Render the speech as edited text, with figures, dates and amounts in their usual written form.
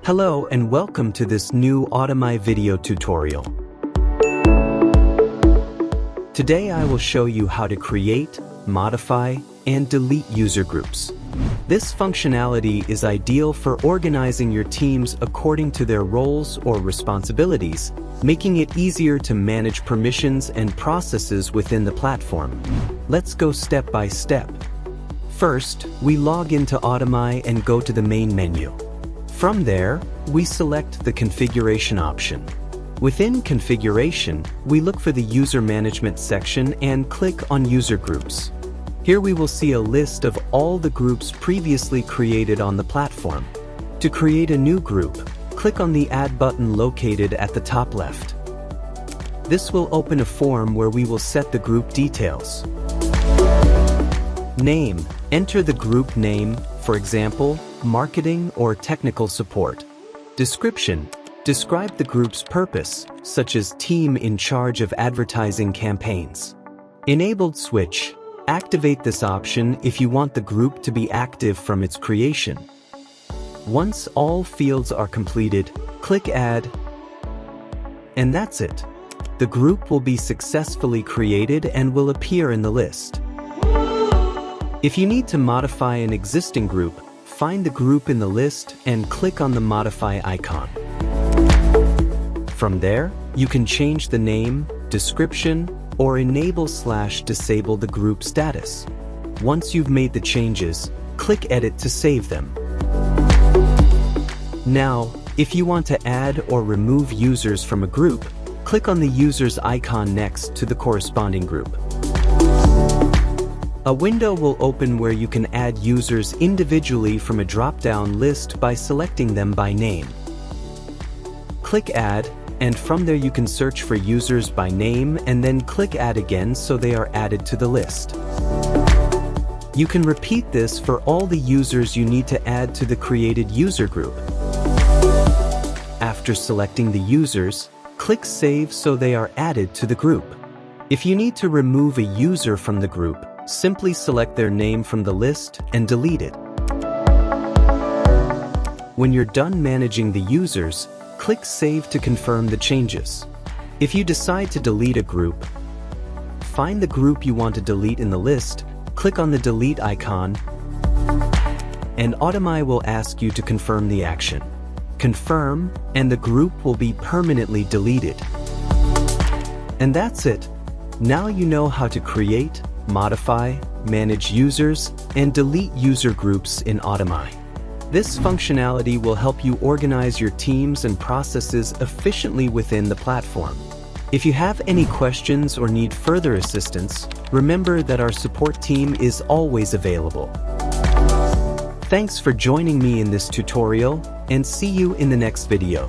Hello and welcome to this new Automai video tutorial. Today I will show you how to create, modify, and delete user groups. This functionality is ideal for organizing your teams according to their roles or responsibilities, making it easier to manage permissions and processes within the platform. Let's go step by step. First, we log into Automai and go to the main menu. From there, we select the configuration option. Within configuration, we look for the user management section and click on user groups. Here we will see a list of all the groups previously created on the platform. To create a new group, click on the Add button located at the top left. This will open a form where we will set the group details. Name. Enter the group name, for example, marketing or technical support. Description. Describe the group's purpose, such as team in charge of advertising campaigns. Enabled switch. Activate this option if you want the group to be active from its creation. Once all fields are completed, click Add, and that's it. The group will be successfully created and will appear in the list. If you need to modify an existing group, find the group in the list and click on the Modify icon. From there, you can change the name, description, or enable/disable the group status. Once you've made the changes, click Edit to save them. Now, if you want to add or remove users from a group, click on the user's icon next to the corresponding group. A window will open where you can add users individually from a drop-down list by selecting them by name. Click Add, and from there you can search for users by name and then click Add again so they are added to the list. You can repeat this for all the users you need to add to the created user group. After selecting the users, click Save so they are added to the group. If you need to remove a user from the group, simply select their name from the list and delete it. When you're done managing the users, click Save to confirm the changes. If you decide to delete a group, find the group you want to delete in the list, click on the Delete icon, and Automai will ask you to confirm the action. Confirm, and the group will be permanently deleted. And that's it. Now you know how to create, modify, manage users, and delete user groups in Automai. This functionality will help you organize your teams and processes efficiently within the platform. If you have any questions or need further assistance, remember that our support team is always available. Thanks for joining me in this tutorial, and see you in the next video.